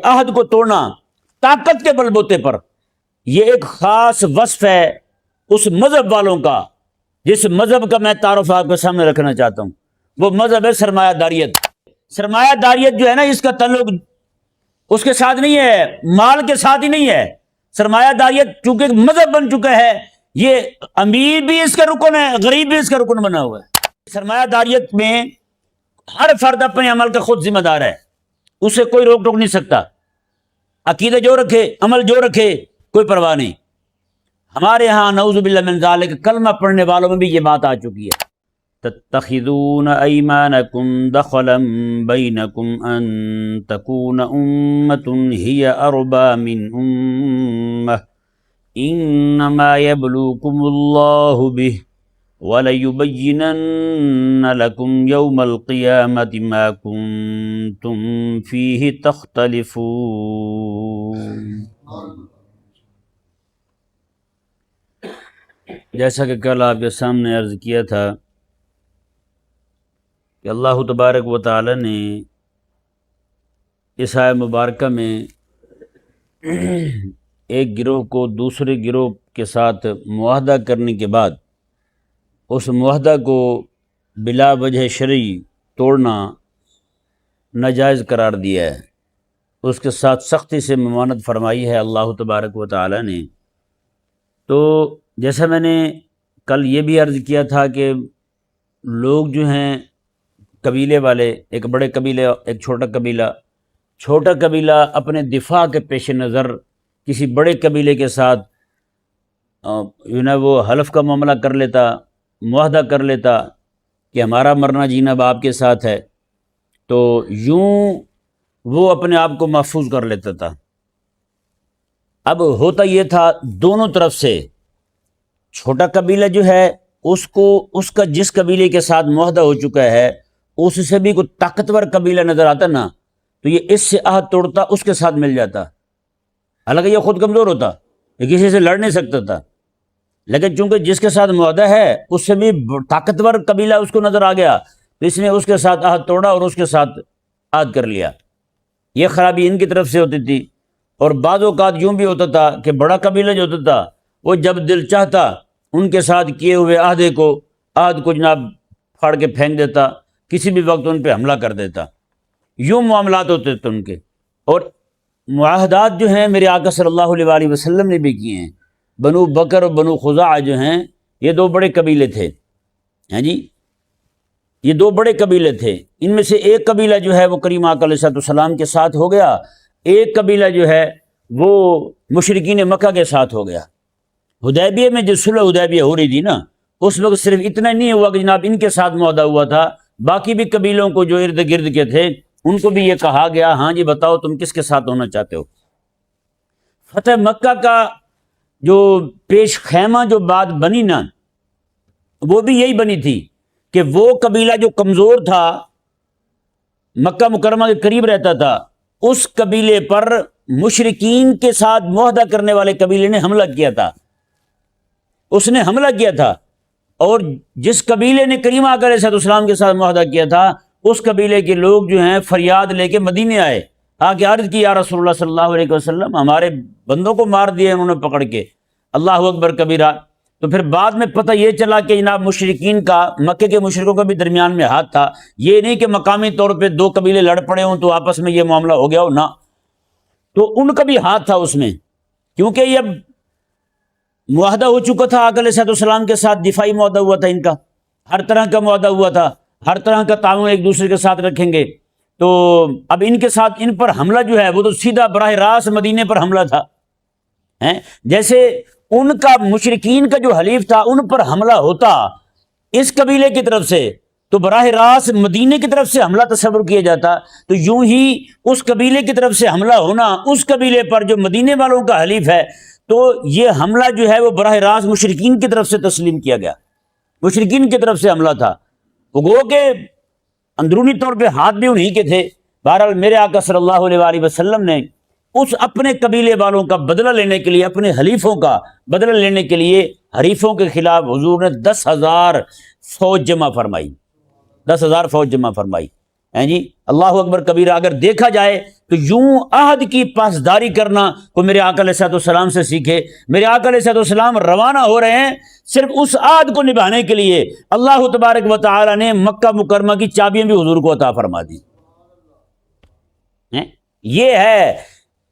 عہد کو توڑنا طاقت کے بل بوتے پر، یہ ایک خاص وصف ہے اس مذہب والوں کا جس مذہب کا میں تعارف آپ کے سامنے رکھنا چاہتا ہوں۔ وہ مذہب ہے سرمایہ داریت۔ سرمایہ داریت جو ہے نا، اس کا تعلق اس کے ساتھ نہیں ہے، مال کے ساتھ ہی نہیں ہے۔ سرمایہ داریت چونکہ ایک مذہب بن چکا ہے، یہ امیر بھی اس کا رکن ہے، غریب بھی اس کا رکن بنا ہوا ہے۔ سرمایہ داریت میں ہر فرد اپنے عمل کا خود ذمہ دار ہے، اسے کوئی روک ٹوک نہیں سکتا۔ عقیدہ جو رکھے، عمل جو رکھے، کوئی پرواہ نہیں۔ ہمارے ہاں نعوذ باللہ من ذالک کلمہ پڑھنے والوں میں بھی یہ بات آ چکی ہے۔ تتخذون ایمانکم دخلا بینکم ان تکون امۃ ہی اربا من امہ انما یبلوکم اللہ بہ وَلَيُبَيِّنَنَّ لَكُمْ يَوْمَ الْقِيَامَةِ مَا كُنْتُمْ فِيهِ تَخْتَلِفُونَ۔ جیسا کہ کل آپ کے سامنے عرض کیا تھا کہ اللہ تبارک و تعالی نے اس آیہ مبارکہ میں ایک گروہ کو دوسرے گروہ کے ساتھ معاہدہ کرنے کے بعد اس معاہدہ کو بلا وجہ شرعی توڑنا ناجائز قرار دیا ہے، اس کے ساتھ سختی سے ممانعت فرمائی ہے اللہ تبارک و تعالی نے۔ تو جیسا میں نے کل یہ بھی عرض کیا تھا کہ لوگ جو ہیں قبیلے والے، ایک بڑے قبیلے ایک چھوٹا قبیلہ اپنے دفاع کے پیش نظر کسی بڑے قبیلے کے ساتھ وہ حلف کا معاملہ کر لیتا، معاہدہ کر لیتا کہ ہمارا مرنا جینا اب آپ کے ساتھ ہے، تو یوں وہ اپنے آپ کو محفوظ کر لیتا تھا۔ اب ہوتا یہ تھا دونوں طرف سے، چھوٹا قبیلہ جو ہے اس کا جس قبیلے کے ساتھ معاہدہ ہو چکا ہے اس سے بھی کوئی طاقتور قبیلہ نظر آتا نا، تو یہ اس سے عہد توڑتا، اس کے ساتھ مل جاتا، حالانکہ یہ خود کمزور ہوتا، یہ کسی سے لڑ نہیں سکتا تھا، لیکن چونکہ جس کے ساتھ معاہدہ ہے اس سے بھی طاقتور قبیلہ اس کو نظر آ گیا، تو اس نے اس کے ساتھ عہد توڑا اور اس کے ساتھ عہد کر لیا۔ یہ خرابی ان کی طرف سے ہوتی تھی، اور بعض اوقات یوں بھی ہوتا تھا کہ بڑا قبیلہ جو ہوتا تھا وہ جب دل چاہتا ان کے ساتھ کیے ہوئے عہد کو جناب پھاڑ کے پھینک دیتا، کسی بھی وقت ان پہ حملہ کر دیتا۔ یوں معاملات ہوتے تھے ان کے، اور معاہدات جو ہیں میرے آقا صلی اللہ علیہ وسلم نے بھی کیے ہیں۔ بنو بکر اور بنو خزاعہ جو ہیں یہ دو بڑے قبیلے تھے، ہیں جی، یہ دو بڑے قبیلے تھے۔ ان میں سے ایک قبیلہ جو ہے وہ کریم آقا علیہ السلام کے ساتھ ہو گیا، ایک قبیلہ جو ہے وہ مشرکین مکہ کے ساتھ ہو گیا۔ حدیبیہ میں جو صلح حدیبیہ ہو رہی تھی نا، اس وقت صرف اتنا نہیں ہوا کہ جناب ان کے ساتھ معاہدہ ہوا تھا، باقی بھی قبیلوں کو جو ارد گرد کے تھے ان کو بھی یہ کہا گیا ہاں جی بتاؤ تم کس کے ساتھ ہونا چاہتے ہو۔ فتح مکہ کا جو پیش خیمہ جو بات بنی نا، وہ بھی یہی بنی تھی کہ وہ قبیلہ جو کمزور تھا، مکہ مکرمہ کے قریب رہتا تھا، اس قبیلے پر مشرکین کے ساتھ معاہدہ کرنے والے قبیلے نے حملہ کیا تھا، اس نے حملہ کیا تھا، اور جس قبیلے نے کریم آقا علیہ السلام کے ساتھ معاہدہ کیا تھا اس قبیلے کے لوگ جو ہیں فریاد لے کے مدینے آئے، آ کے عرض کی یا رسول اللہ صلی اللہ علیہ وسلم ہمارے بندوں کو مار دیا انہوں نے پکڑ کے، اللہ اکبر کبیرہ۔ تو پھر بعد میں پتہ یہ چلا کہ جناب مشرکین کا، مکے کے مشرکوں کا بھی درمیان میں ہاتھ تھا، یہ نہیں کہ مقامی طور پہ دو قبیلے لڑ پڑے ہوں تو آپس میں یہ معاملہ ہو گیا ہو، نہ، تو ان کا بھی ہاتھ تھا اس میں، کیونکہ یہ معاہدہ ہو چکا تھا آقا علیہ السلام کے ساتھ، دفاعی معاہدہ ہوا تھا ان کا، ہر طرح کا معاہدہ ہوا تھا، ہر طرح کا تعاون ایک دوسرے کے ساتھ رکھیں گے۔ تو اب ان کے ساتھ ان پر حملہ جو ہے وہ تو سیدھا براہ راست مدینے پر حملہ تھا، جیسے ان کا مشرکین کا جو حلیف تھا ان پر حملہ ہوتا اس قبیلے کی طرف سے تو براہ راست مدینے کی طرف سے حملہ تصور کیا جاتا، تو یوں ہی اس قبیلے کی طرف سے حملہ ہونا اس قبیلے پر جو مدینے والوں کا حلیف ہے، تو یہ حملہ جو ہے وہ براہ راست مشرکین کی طرف سے تسلیم کیا گیا، مشرکین کی طرف سے حملہ تھا، وہ گو کہ اندرونی طور پہ ہاتھ بھی انہی کے تھے۔ بہرحال میرے آقا صلی اللہ علیہ وسلم نے اس اپنے قبیلے والوں کا بدلہ لینے کے لیے، اپنے حلیفوں کا بدلہ لینے کے لیے حریفوں کے خلاف حضور نے 10,000 فوج جمع فرمائی، 10,000 فوج جمع فرمائی، جی اللہ اکبر کبیرہ اگر دیکھا جائے تو یوں عہد کی پاسداری کرنا کو میرے آقا علیہ الصلوۃ والسلام سے سیکھے. میرے آقا علیہ الصلوۃ والسلام روانہ ہو رہے ہیں صرف اس عہد کو نبھانے کے لیے. اللہ تبارک و تعالی نے مکہ مکرمہ کی چابیاں بھی حضور کو عطا فرما دی. یہ ہے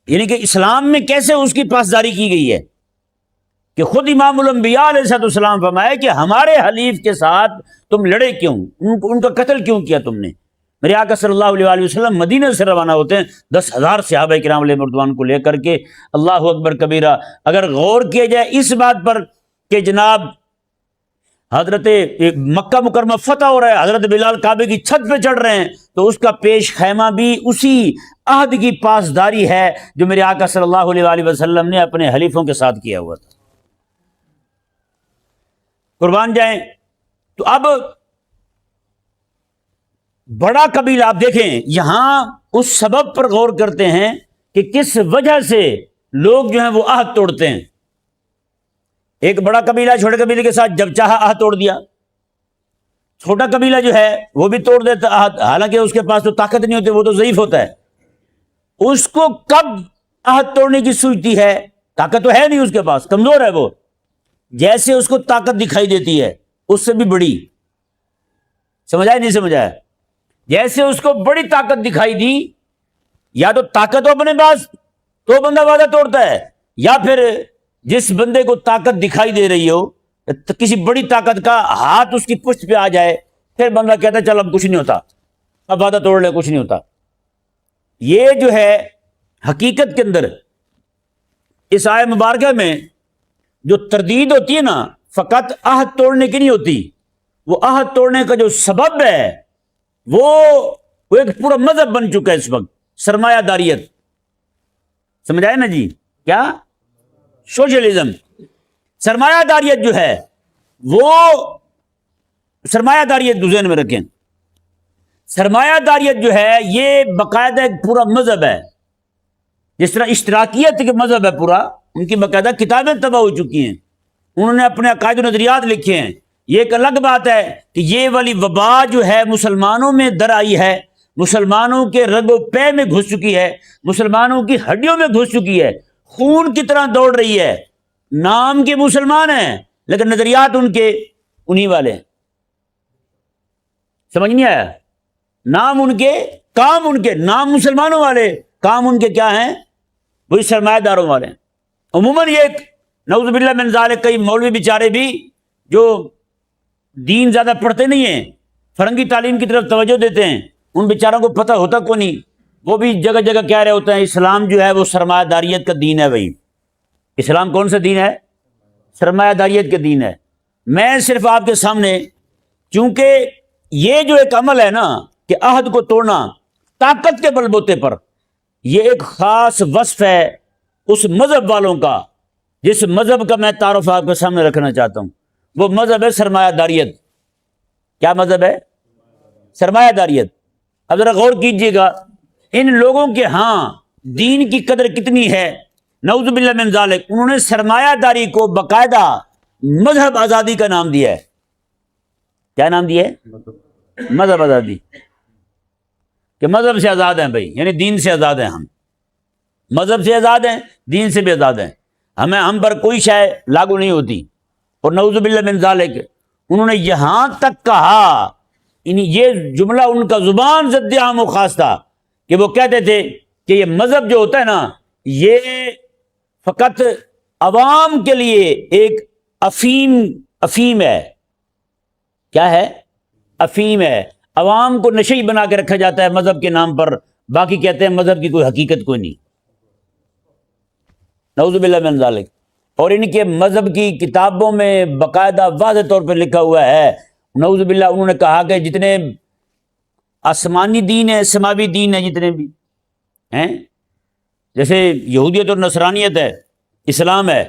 یعنی کہ اسلام میں کیسے اس کی پاسداری کی گئی ہے کہ خود امام الانبیاء علیہ الصلوۃ والسلام فرمائے کہ ہمارے حلیف کے ساتھ تم لڑے کیوں, ان کا قتل کیوں کیا تم نے. میرے آقا صلی اللہ علیہ وسلم مدینہ سے روانہ ہوتے ہیں 10,000 صحابہ کرام علیہ رضوان کو لے کر کے. اللہ اکبر کبیرہ. اگر غور کیا جائے اس بات پر کہ جناب حضرت مکہ مکرمہ فتح ہو رہا ہے, حضرت بلال کعبے کی چھت پہ چڑھ رہے ہیں, تو اس کا پیش خیمہ بھی اسی عہد کی پاسداری ہے جو میرے آقا صلی اللہ علیہ وسلم نے اپنے حلیفوں کے ساتھ کیا ہوا تھا. قربان جائیں. تو اب بڑا قبیلہ آپ دیکھیں یہاں اس سبب پر غور کرتے ہیں کہ کس وجہ سے لوگ جو ہیں وہ عہد توڑتے ہیں. ایک بڑا قبیلہ چھوٹے قبیلے کے ساتھ جب چاہا عہد توڑ دیا. چھوٹا قبیلہ جو ہے وہ بھی توڑ دیتا عہد, حالانکہ اس کے پاس تو طاقت نہیں ہوتی, وہ تو ضعیف ہوتا ہے. اس کو کب عہد توڑنے کی سوچتی ہے, طاقت تو ہے نہیں اس کے پاس, کمزور ہے وہ. جیسے اس کو طاقت دکھائی دیتی ہے اس سے بھی بڑی, سمجھ آئے نہیں سمجھ آیا, جیسے اس کو بڑی طاقت دکھائی دی, یا تو طاقت ہو اپنے پاس تو بندہ وعدہ توڑتا ہے, یا پھر جس بندے کو طاقت دکھائی دے رہی ہو کسی بڑی طاقت کا ہاتھ اس کی پشت پہ آ جائے, پھر بندہ کہتا ہے چل اب کچھ نہیں ہوتا, اب وعدہ توڑ لے کچھ نہیں ہوتا. یہ جو ہے حقیقت کے اندر اس آیت مبارکہ میں جو تردید ہوتی ہے نا, فقط عہد توڑنے کی نہیں ہوتی, وہ عہد توڑنے کا جو سبب ہے وہ ایک پورا مذہب بن چکا ہے اس وقت, سرمایہ داریت. سمجھ آئے نا جی, کیا سوشلزم. سرمایہ داریت جو ہے وہ سرمایہ داریت ذہن میں رکھیں, سرمایہ داریت جو ہے یہ باقاعدہ ایک پورا مذہب ہے. جس طرح اشتراکیت کے مذہب ہے پورا, ان کی باقاعدہ کتابیں تباہ ہو چکی ہیں, انہوں نے اپنے عقائد و نظریات لکھے ہیں. یہ ایک الگ بات ہے کہ یہ والی وبا جو ہے مسلمانوں میں در آئی ہے, مسلمانوں کے رگ و پے میں گھس چکی ہے, مسلمانوں کی ہڈیوں میں گھس چکی ہے, خون کی طرح دوڑ رہی ہے. نام کے مسلمان ہیں لیکن نظریات ان کے انہی والے ہیں. سمجھ نہیں آیا, نام ان کے کام ان کے, نام مسلمانوں والے, کام ان کے کیا ہیں, وہی سرمایہ داروں والے ہیں. عموماً یہ نعوذ باللہ من ذالک کئی مولوی بیچارے بھی جو دین زیادہ پڑھتے نہیں ہیں, فرنگی تعلیم کی طرف توجہ دیتے ہیں, ان بیچاروں کو پتہ ہوتا کو نہیں, وہ بھی جگہ جگہ کہہ رہے ہوتے ہیں اسلام جو ہے وہ سرمایہ داریت کا دین ہے. بھائی اسلام کون سا دین ہے؟ سرمایہ داریت کا دین ہے. میں صرف آپ کے سامنے, چونکہ یہ جو ایک عمل ہے نا کہ عہد کو توڑنا طاقت کے بل بوتے پر, یہ ایک خاص وصف ہے اس مذہب والوں کا جس مذہب کا میں تعارف آپ کے سامنے رکھنا چاہتا ہوں. وہ مذہب ہے سرمایہ داریت. کیا مذہب ہے؟ سرمایہ داریت. اب ذرا غور کیجئے گا, ان لوگوں کے ہاں دین کی قدر کتنی ہے. نعوذ باللہ من ذالک, انہوں نے سرمایہ داری کو باقاعدہ مذہب آزادی کا نام دیا ہے. کیا نام دیا ہے؟ مذہب آزادی. کہ مذہب سے آزاد ہیں بھائی, یعنی دین سے آزاد ہیں ہم, مذہب سے آزاد ہیں, دین سے بھی آزاد ہیں, ہم پر کوئی شے لاگو نہیں ہوتی. اور نعوذ باللہ من ذالک انہوں نے یہاں تک کہا, یہ جملہ ان کا زبان ضد عام و خاص تھا کہ وہ کہتے تھے کہ یہ مذہب جو ہوتا ہے نا یہ فقط عوام کے لیے ایک افیم ہے. کیا ہے؟ افیم ہے. عوام کو نشئی بنا کے رکھا جاتا ہے مذہب کے نام پر, باقی کہتے ہیں مذہب کی کوئی حقیقت کوئی نہیں. نعوذ باللہ من ذالک. اور ان کے مذہب کی کتابوں میں باقاعدہ واضح طور پہ لکھا ہوا ہے, نعوذ باللہ انہوں نے کہا کہ جتنے آسمانی دین ہیں, سماوی دین ہیں جتنے بھی ہیں, جیسے یہودیت اور نصرانیت ہے, اسلام ہے.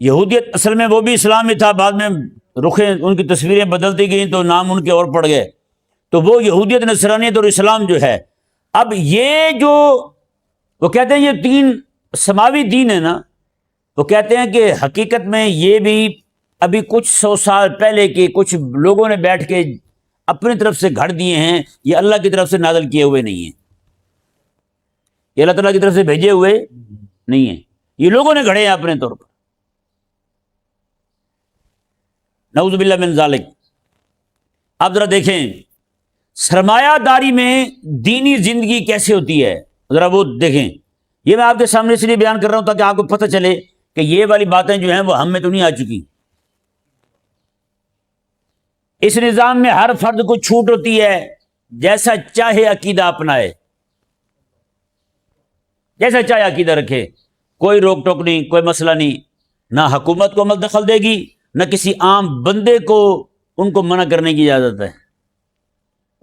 یہودیت اصل میں وہ بھی اسلام ہی تھا, بعد میں رخیں ان کی تصویریں بدلتی گئیں تو نام ان کے اور پڑ گئے. تو وہ یہودیت, نصرانیت اور اسلام جو ہے, اب یہ جو وہ کہتے ہیں یہ تین سماوی دین ہے نا, وہ کہتے ہیں کہ حقیقت میں یہ بھی ابھی کچھ 100 سال پہلے کے کچھ لوگوں نے بیٹھ کے اپنی طرف سے گھڑ دیے ہیں، یہ اللہ کی طرف سے نازل کیے ہوئے نہیں ہیں، یہ اللہ تعالیٰ کی طرف سے بھیجے ہوئے نہیں ہیں، یہ لوگوں نے گھڑے ہیں اپنے طور پر، نعوذ باللہ من ذالک۔ آپ ذرا دیکھیں سرمایہ داری میں دینی زندگی کیسے ہوتی ہے، ذرا وہ دیکھیں۔ یہ میں آپ کے سامنے اس لیے بیان کر رہا ہوں تاکہ آپ کو پتہ چلے کہ یہ والی باتیں جو ہیں وہ ہم میں تو نہیں آ چکی۔ اس نظام میں ہر فرد کو چھوٹ ہوتی ہے جیسا چاہے عقیدہ اپنائے، جیسا چاہے عقیدہ رکھے، کوئی روک ٹوک نہیں، کوئی مسئلہ نہیں، نہ حکومت کو عمل دخل دے گی، نہ کسی عام بندے کو ان کو منع کرنے کی اجازت ہے۔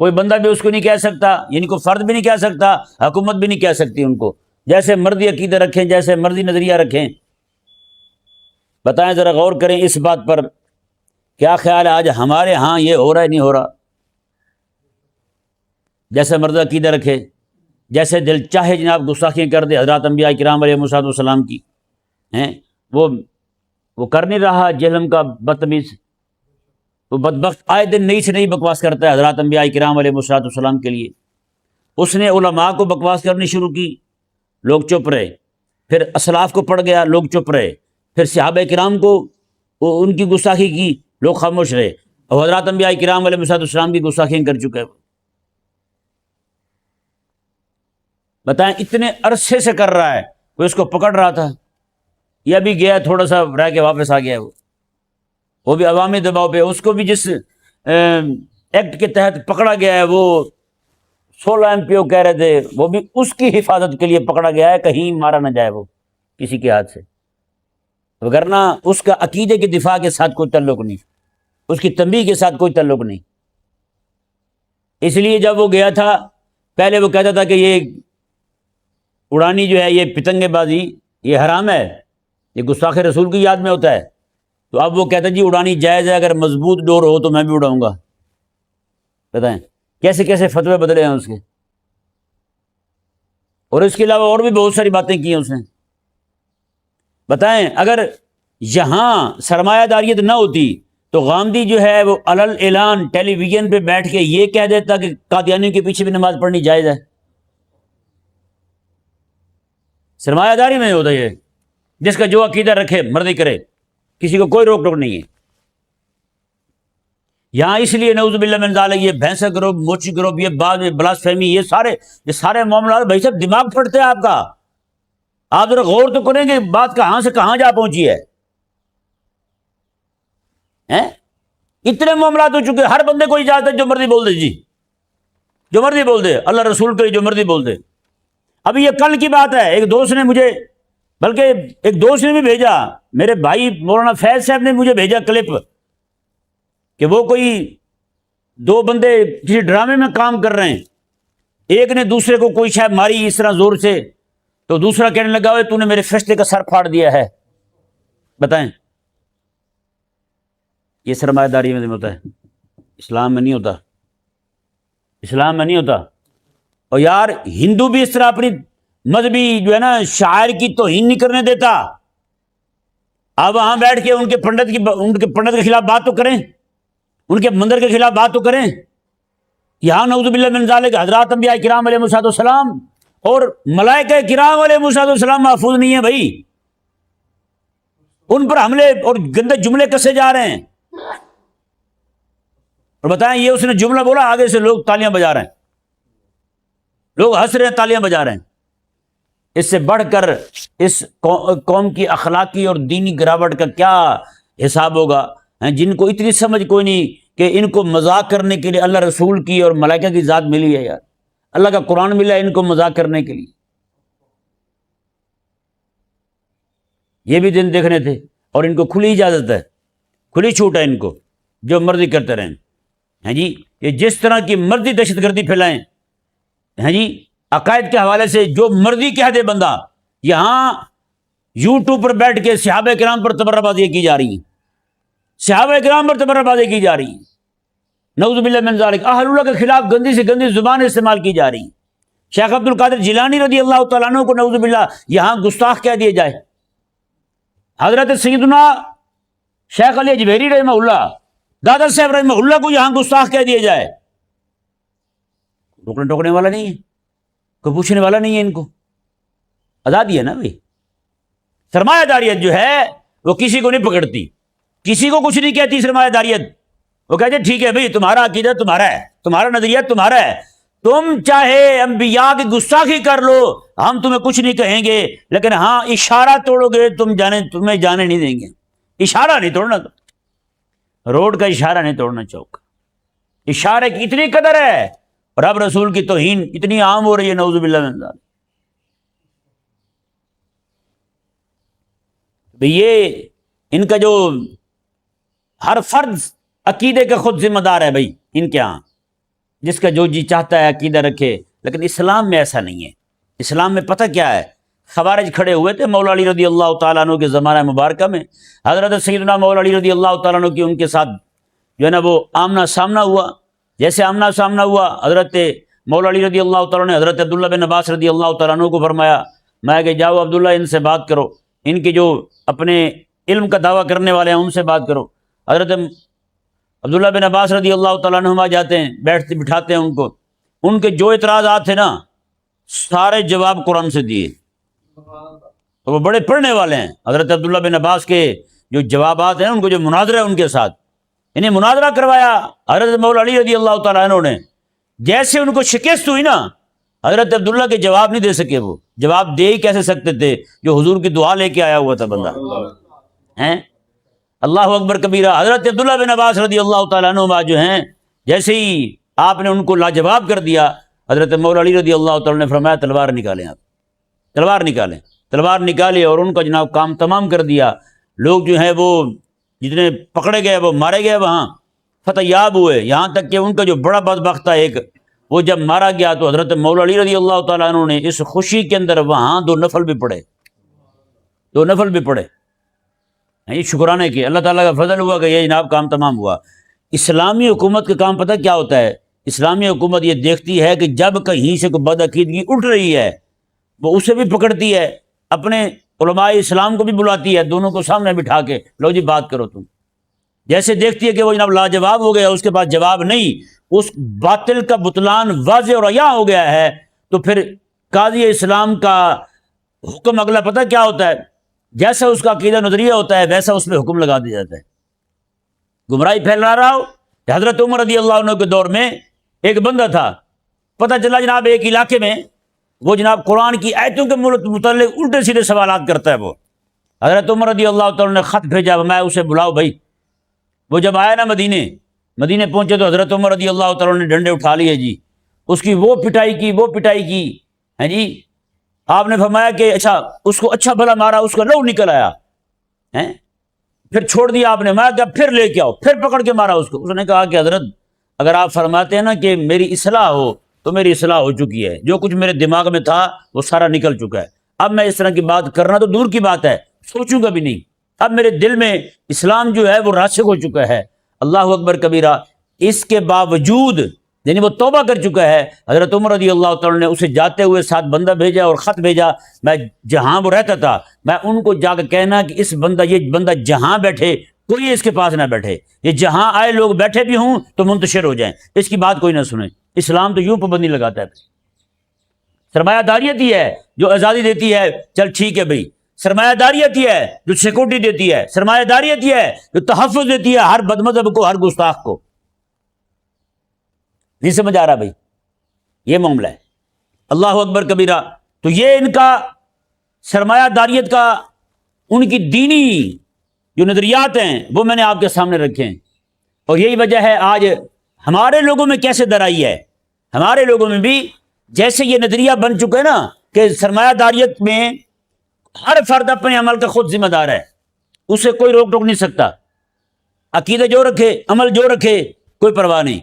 کوئی بندہ بھی اس کو نہیں کہہ سکتا، یعنی کوئی فرد بھی نہیں کہہ سکتا، حکومت بھی نہیں کہہ سکتی ان کو، جیسے مرضی عقیدہ رکھیں، جیسے مرضی نظریہ رکھیں۔ بتائیں، ذرا غور کریں اس بات پر، کیا خیال ہے آج ہمارے ہاں یہ ہو رہا ہے نہیں ہو رہا؟ جیسے مرضی عقیدہ رکھے، جیسے دل چاہے جناب گستاخیاں کر دے حضرات انبیاء کرام علیہ السلام کی، ہیں وہ کر نہیں رہا جہلم کا بدتمیز، وہ بدبخت آئے دن نئی سے نئی بکواس کرتا ہے حضرات انبیاء کرام علیہ السلام کے لیے۔ اس نے علماء کو بکواس کرنی شروع کی، لوگ چپ رہے، پھر اسلاف کو پڑ گیا، لوگ چپ رہے، پھر صحابہ کرام کو ان کی گستاخی کی، لوگ خاموش رہے، اور حضرات انبیاء کرام علیہ السلام کی گستاخیاں کر چکے۔ بتائیں اتنے عرصے سے کر رہا ہے، کوئی اس کو پکڑ رہا تھا؟ یہ ابھی گیا تھوڑا سا رہ کے واپس آ گیا، وہ بھی عوامی دباؤ پہ، اس کو بھی جس ایکٹ کے تحت پکڑا گیا ہے، وہ 16 MPO کہہ رہے تھے، وہ بھی اس کی حفاظت کے لیے پکڑا گیا ہے، کہیں مارا نہ جائے وہ کسی کے ہاتھ سے، وگرنہ اس کا عقیدے کے دفاع کے ساتھ کوئی تعلق نہیں، اس کی تنبیہ کے ساتھ کوئی تعلق نہیں۔ اس لیے جب وہ گیا تھا، پہلے وہ کہتا تھا کہ یہ اڑانی جو ہے، یہ پتنگے بازی یہ حرام ہے، یہ گستاخ رسول کی یاد میں ہوتا ہے، تو اب وہ کہتا ہے جی اڑانی جائز ہے، اگر مضبوط ڈور ہو تو میں بھی اڑاؤں گا۔ بتائیں کیسے کیسے فتوے بدلے ہیں اس کے، اور اس کے علاوہ اور بھی بہت ساری باتیں کی ہیں اس نے۔ بتائیں اگر یہاں سرمایہ داریت نہ ہوتی تو غامدی جو ہے وہ علل اعلان ٹیلی ویژن پہ بیٹھ کے یہ کہہ دیتا کہ قادیانیوں کے پیچھے بھی نماز پڑھنی جائز ہے۔ سرمایہ داری میں ہوتا یہ، جس کا جو عقیدہ رکھے مرضی کرے، کسی کو کوئی روک ٹوک نہیں ہے۔ یہاں اس لیے نعوذ باللہ من ذالک یہ بھینسا گروپ، موچی گروپ، یہ بلاسفیمی، یہ سارے معاملات، بھائی صاحب دماغ پھٹتا ہے آپ کا، آپ ذرا غور تو کریں گے بات کہاں سے کہاں جا پہنچی ہے۔ اتنے معاملات ہو چکے، ہر بندے کو اجازت ہے جو مرضی بول دے، جی جو مرضی بول دے، اللہ رسول کے لیے جو مرضی بول دے۔ ابھی یہ کل کی بات ہے، ایک دوست نے مجھے، بلکہ ایک دوست نے بھی بھیجا، میرے بھائی مولانا فیض صاحب نے مجھے بھیجا کلپ کہ وہ کوئی 2 بندے کسی ڈرامے میں کام کر رہے ہیں، ایک نے دوسرے کو کوئی شاید ماری اس طرح زور سے، تو دوسرا کہنے لگا ہوئے تو نے میرے فرشتے کا سر پھاڑ دیا ہے۔ بتائیں یہ سرمایہ داری میں ہوتا ہے، اسلام میں نہیں ہوتا، اسلام میں نہیں ہوتا۔ اور یار ہندو بھی اس طرح اپنی مذہبی جو ہے نا شاعر کی توہین نہیں کرنے دیتا، آپ وہاں بیٹھ کے ان کے پنڈت کے خلاف بات تو کریں، ان کے مندر کے خلاف بات تو کریں۔ یہاں نعوذ باللہ من ذالک حضرات انبیاء کرام علیہ السلام اور ملائکہ کرام علیہ السلام محفوظ نہیں ہیں بھائی، ان پر حملے اور گندے جملے کسے جا رہے ہیں۔ اور بتائیں یہ اس نے جملہ بولا، آگے سے لوگ تالیاں بجا رہے ہیں، لوگ ہنس رہے ہیں، تالیاں بجا رہے ہیں۔ اس سے بڑھ کر اس قوم کی اخلاقی اور دینی گراوٹ کا کیا حساب ہوگا، جن کو اتنی سمجھ کوئی نہیں کہ ان کو مذاق کرنے کے لیے اللہ رسول کی اور ملائکہ کی ذات ملی ہے، یار اللہ کا قرآن ملا ہے ان کو مذاق کرنے کے لیے۔ یہ بھی دن دیکھنے تھے، اور ان کو کھلی اجازت ہے، کھلی چھوٹ ہے ان کو، جو مرضی کرتے رہیں۔ ہیں جی یہ جس طرح کی مرضی دہشت گردی پھیلائیں، ہیں جی عقائد کے حوالے سے جو مرضی کہہ دے بندہ، یہاں یوٹیوب پر بیٹھ کے صحابہ کرام پر تبرہ بازی کی جا رہی ہیں، صحابہ کرام پر تبرہ بازی کی جا رہی ہیں، نعوذ باللہ من ذالک، اہل اللہ کے خلاف گندی سے گندی زبان استعمال کی جا رہی ہیں۔ شیخ عبد القادر جیلانی رضی اللہ تعالیٰ عنہ کو نعوذ باللہ یہاں گستاخ کہہ دیے جائے، حضرت سیدنا شیخ علی اجویری رحمہ اللہ دادا صاحب رحمہ اللہ کو یہاں گستاخ کہہ دیا جائے، روکنے ٹوکنے والا نہیں ہے، کوئی پوچھنے والا نہیں ہے، ان کو آزادی ہے نا بھائی۔ سرمایہ داریت جو ہے وہ کسی کو نہیں پکڑتی، کسی کو کچھ نہیں کہتی سرمایہ داریت، وہ کہتے ہیں ٹھیک ہے بھائی، تمہارا عقیدہ تمہارا ہے، تمہارا نظریہ تمہارا ہے، تم چاہے انبیاء کی گستاخی کر لو، ہم تمہیں کچھ نہیں کہیں گے، لیکن ہاں اشارہ توڑو گے تمہیں جانے نہیں دیں گے۔ اشارہ نہیں توڑنا، روڈ کا اشارہ نہیں توڑنا، چوک اشارے کی اتنی قدر ہے، اور اب رسول کی توہین اتنی عام ہو رہی ہے، نعوذ باللہ من ذالک۔ یہ ان کا جو ہر فرد عقیدے کا خود ذمہ دار ہے بھائی، ان کے ہاں جس کا جو جی چاہتا ہے عقیدہ رکھے، لیکن اسلام میں ایسا نہیں ہے۔ اسلام میں پتہ کیا ہے، خوارج کھڑے ہوئے تھے مولا علی رضی اللہ تعالیٰ عنہ کے زمانہ مبارکہ میں، حضرت سیدنا مولا علی رضی اللہ تعالیٰ عنہ کی ان کے ساتھ جو ہے نا وہ آمنا سامنا ہوا۔ جیسے آمنا سامنا ہوا، حضرت مولا علی رضی اللہ تعالیٰ نے حضرت عبداللہ بن عباس رضی اللہ تعالیٰ عنہ کو فرمایا، میں کہ جاؤ عبداللہ ان سے بات کرو، ان کے جو اپنے علم کا دعویٰ کرنے والے ہیں ان سے بات کرو۔ حضرت عبداللہ بن عباس رضی اللہ تعالیٰ عنہما جاتے ہیں، بیٹھتے بٹھاتے ہیں ان کو، ان کے جو اعتراضات تھے نا سارے جواب قرآن سے دیے، تو وہ بڑے پڑھنے والے ہیں۔ حضرت عبداللہ بن عباس کے جو جوابات ہیں، ان کو جو مناظرہ ہے ان کے ساتھ، انہیں مناظرہ کروایا حضرت مولا علی رضی اللہ تعالیٰ عنہ نے۔ جیسے ان کو شکست ہوئی نا، حضرت عبداللہ کے جواب نہیں دے سکے، وہ جواب دے ہی کیسے سکتے تھے جو حضور کی دعا لے کے آیا ہوا تھا بندہ ہیں۔ اللہ اکبر کبیرہ۔ حضرت عبداللہ بن عباس رضی اللہ تعالیٰ عنہ جو ہیں، جیسے ہی آپ نے ان کو لاجواب کر دیا، حضرت مولا علی رضی اللہ تعالیٰ نے فرمایا تلوار نکالیں، آپ تلوار نکالیں۔ تلوار نکالی اور ان کا جناب کام تمام کر دیا۔ لوگ جو ہیں وہ جتنے پکڑے گئے وہ مارے گئے، وہاں فتح یاب ہوئے، یہاں تک کہ ان کا جو بڑا بدبخت تھا ایک، وہ جب مارا گیا تو حضرت مولا علی رضی اللہ تعالیٰ عنہ نے اس خوشی کے اندر وہاں 2 نفل بھی پڑھے، 2 نفل بھی پڑھے، یہ شکرانے کے، اللہ تعالیٰ کا فضل ہوا کہ یہ جناب کام تمام ہوا۔ اسلامی حکومت کا کام پتہ کیا ہوتا ہے؟ اسلامی حکومت یہ دیکھتی ہے کہ جب کہیں سے کوئی بدعقیدگی اٹھ رہی ہے وہ اسے بھی پکڑتی ہے، اپنے علماء اسلام کو بھی بلاتی ہے، دونوں کو سامنے بٹھا کے لو جی بات کرو تم۔ جیسے دیکھتی ہے کہ وہ جناب لاجواب ہو گیا، اس کے پاس جواب نہیں، اس باطل کا بطلان واضح اور عیاں ہو گیا ہے، تو پھر قاضی اسلام کا حکم اگلا پتہ کیا ہوتا ہے؟ جیسا اس کا عقیدہ نظریہ ہوتا ہے ویسا اس پہ حکم لگا دیا جاتا ہے۔ گمراہی پھیلا رہا ہو، حضرت عمر رضی اللہ عنہ کے دور میں ایک بندہ تھا، پتہ چلا جناب ایک علاقے میں وہ جناب قرآن کی آیتوں کے متعلق الٹے سیدھے سوالات کرتا ہے۔ وہ حضرت عمر رضی اللہ تعالیٰ نے خط بھیجا، میں اسے بلاؤ بھائی۔ وہ جب آیا نا مدینے پہنچے تو حضرت عمر رضی اللہ تعالیٰ نے ڈنڈے اٹھا لیے جی، اس کی وہ پٹائی کی ہے جی۔ آپ نے فرمایا کہ اچھا اس کو اچھا بھلا مارا، اس کا لہو نکل آیا ہے، پھر چھوڑ دیا آپ نے، میں کہا پھر لے کے آؤ، پھر پکڑ کے مارا اس کو۔ اس نے کہا کہ حضرت اگر آپ فرماتے ہیں نا کہ میری اصلاح ہو تو میری اصلاح ہو چکی ہے، جو کچھ میرے دماغ میں تھا وہ سارا نکل چکا ہے، اب میں اس طرح کی بات کرنا تو دور کی بات ہے، سوچوں گا بھی نہیں، اب میرے دل میں اسلام جو ہے وہ راسخ ہو چکا ہے۔ اللہ اکبر کبیرہ۔ اس کے باوجود یعنی وہ توبہ کر چکا ہے، حضرت عمر رضی اللہ تعالیٰ نے اسے جاتے ہوئے ساتھ بندہ بھیجا اور خط بھیجا، میں جہاں وہ رہتا تھا میں ان کو جا کے کہنا کہ یہ بندہ جہاں بیٹھے کوئی اس کے پاس نہ بیٹھے، یہ جہاں آئے لوگ بیٹھے بھی ہوں تو منتشر ہو جائیں، اس کی بات کوئی نہ سنیں۔ اسلام تو یوں پابندی لگاتا ہے۔ سرمایہ داریت ہی ہے جو آزادی دیتی ہے، چل ٹھیک ہے بھائی، سرمایہ داریت ہی ہے جو سیکورٹی دیتی ہے، سرمایہ داریت ہی ہے جو تحفظ دیتی ہے ہر بدمذہب کو، ہر گستاخ کو۔ نہیں سمجھ آ رہا بھائی، یہ معاملہ ہے۔ اللہ اکبر کبیرہ۔ تو یہ ان کا سرمایہ داریت کا، ان کی دینی جو نظریات ہیں وہ میں نے آپ کے سامنے رکھے ہیں، اور یہی وجہ ہے آج ہمارے لوگوں میں کیسے درائی ہے، ہمارے لوگوں میں بھی جیسے یہ نظریہ بن چکا ہے نا کہ سرمایہ داریت میں ہر فرد اپنے عمل کا خود ذمہ دار ہے، اسے کوئی روک ٹوک نہیں سکتا، عقیدہ جو رکھے، عمل جو رکھے، کوئی پرواہ نہیں۔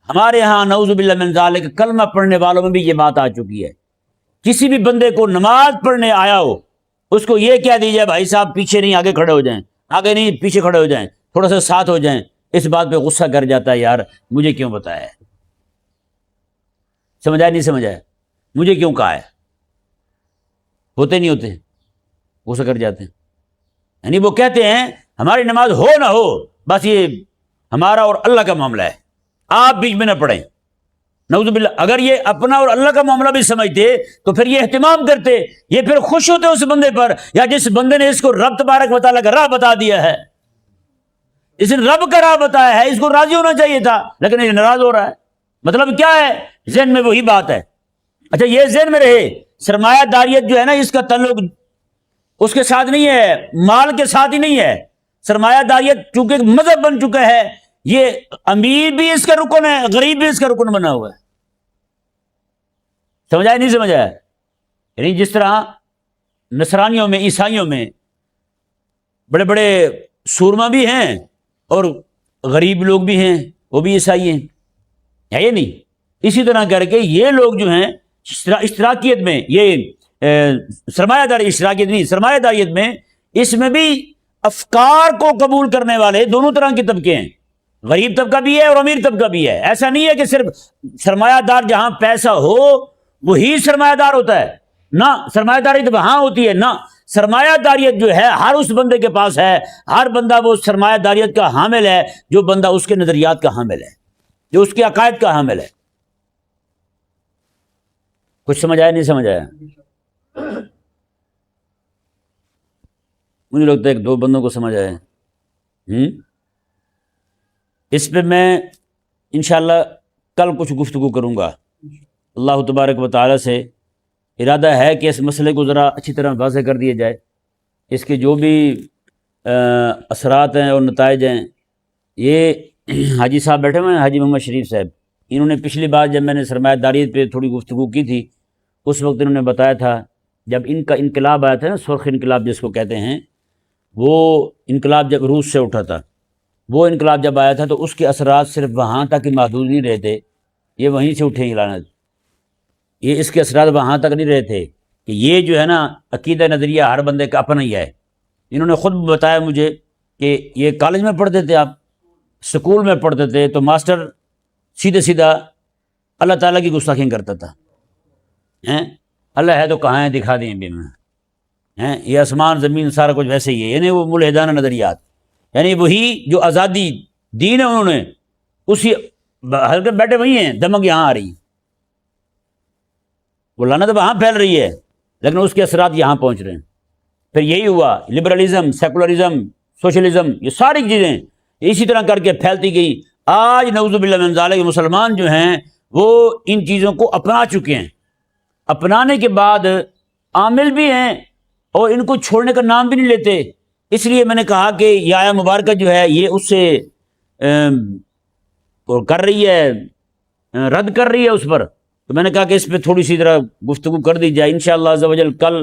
ہمارے ہاں نعوذ باللہ من ذالک کلمہ پڑھنے والوں میں بھی یہ بات آ چکی ہے، کسی بھی بندے کو نماز پڑھنے آیا ہو اس کو یہ کہہ دیجیے بھائی صاحب پیچھے نہیں آگے کھڑے ہو جائیں، آگے نہیں پیچھے کھڑے ہو جائیں، تھوڑا سا ساتھ ہو جائیں، اس بات پہ غصہ کر جاتا ہے، یار مجھے کیوں بتایا ہے، سمجھ آیا نہیں سمجھ آیا، مجھے کیوں کہا ہے، ہوتے نہیں ہوتے، غصہ کر جاتے ہیں۔ یعنی وہ کہتے ہیں ہماری نماز ہو نہ ہو بس یہ ہمارا اور اللہ کا معاملہ ہے، آپ بیچ میں نہ پڑیں۔ نعوذ باللہ، اگر یہ اپنا اور اللہ کا معاملہ بھی سمجھتے تو پھر یہ اہتمام کرتے، یہ پھر خوش ہوتے اس بندے پر، یا جس بندے نے اس کو رب تبارک و تعالیٰ کا راہ بتا دیا ہے، اس نے رب کا راہ بتایا ہے، اس کو راضی ہونا چاہیے تھا، لیکن یہ ناراض ہو رہا ہے۔ مطلب کیا ہے؟ ذہن میں وہی بات ہے۔ اچھا، یہ ذہن میں رہے، سرمایہ داریت جو ہے نا، اس کا تعلق اس کے ساتھ نہیں ہے، مال کے ساتھ ہی نہیں ہے۔ سرمایہ داریت چونکہ ایک مذہب بن چکا ہے، یہ امیر بھی اس کا رکن ہے، غریب بھی اس کا رکن بنا ہوا ہے۔ سمجھا نہیں سمجھا؟ یعنی جس طرح نصرانیوں میں، عیسائیوں میں بڑے بڑے سورما بھی ہیں اور غریب لوگ بھی ہیں، وہ بھی عیسائی ہیں، ہے یہ نہیں؟ اسی طرح کر کے یہ لوگ جو ہیں اشتراکیت میں، یہ سرمایہ داری، اشتراکیت نہیں، سرمایہ داریت میں، اس میں بھی افکار کو قبول کرنے والے دونوں طرح کے طبقے ہیں، غریب طبقہ بھی ہے اور امیر طبقہ بھی ہے۔ ایسا نہیں ہے کہ صرف سرمایہ دار جہاں پیسہ ہو وہی سرمایہ دار ہوتا ہے، نہ، سرمایہ داری تو وہاں ہوتی ہے، نہ، سرمایہ داریت جو ہے ہر اس بندے کے پاس ہے، ہر بندہ وہ سرمایہ داریت کا حامل ہے جو بندہ اس کے نظریات کا حامل ہے، جو اس کے عقائد کا حامل ہے۔ کچھ سمجھ آیا نہیں سمجھ آیا؟ مجھے لگتا ہے ایک دو بندوں کو سمجھ آیا۔ اس پہ میں انشاءاللہ کل کچھ گفتگو کروں گا، اللہ تبارک و تعالیٰ سے ارادہ ہے کہ اس مسئلے کو ذرا اچھی طرح واضح کر دیا جائے، اس کے جو بھی اثرات ہیں اور نتائج ہیں۔ یہ حاجی صاحب بیٹھے ہوئے ہیں، حاجی محمد شریف صاحب، انہوں نے پچھلی بار جب میں نے سرمایہ داریت پہ تھوڑی گفتگو کی تھی، اس وقت انہوں نے بتایا تھا جب ان کا انقلاب آیا تھا نا، سرخ انقلاب جس کو کہتے ہیں، وہ انقلاب جب روس سے اٹھا تھا، وہ انقلاب جب آیا تھا تو اس کے اثرات صرف وہاں تک ہی محدود نہیں رہے تھے، یہ وہیں سے اٹھے لعنت، یہ اس کے اثرات وہاں تک نہیں رہے تھے کہ یہ جو ہے نا عقیدہ نظریہ ہر بندے کا اپنا ہی ہے۔ انہوں نے خود بتایا مجھے کہ یہ کالج میں پڑھتے تھے، آپ سکول میں پڑھتے تھے، تو ماسٹر سیدھے سیدھا اللہ تعالیٰ کی گستاخیاں کرتا تھا، اللہ ہے تو کہاں ہے دکھا دیں بھی میں، یہ آسمان زمین سارا کچھ ویسے ہی ہے، یعنی وہ ملحدانہ نظریات، یعنی وہی جو آزادی دین ہے انہوں نے اسی حلقے بیٹھے وہی ہیں، دمک یہاں آ رہی، وہ لعنت وہاں پھیل رہی ہے لیکن اس کے اثرات یہاں پہنچ رہے ہیں۔ پھر یہی ہوا، لبرلزم، سیکولرزم، سوشلزم، یہ ساری چیزیں اسی طرح کر کے پھیلتی گئی۔ آج نعوذ باللہ من ذالک مسلمان جو ہیں وہ ان چیزوں کو اپنا چکے ہیں، اپنانے کے بعد عامل بھی ہیں اور ان کو چھوڑنے کا نام بھی نہیں لیتے۔ اس لیے میں نے کہا کہ یہ آیہ مبارکہ جو ہے یہ اس سے کر رہی ہے، رد کر رہی ہے اس پر، تو میں نے کہا کہ اس پہ تھوڑی سی ذرا گفتگو کر دی جائے، انشاءاللہ عز و جل کل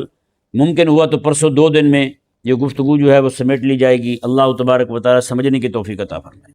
ممکن ہوا تو پرسوں 2 دن میں یہ گفتگو جو ہے وہ سمیٹ لی جائے گی۔ اللہ تبارک و تعالیٰ سمجھنے کی توفیق عطا فرمائے۔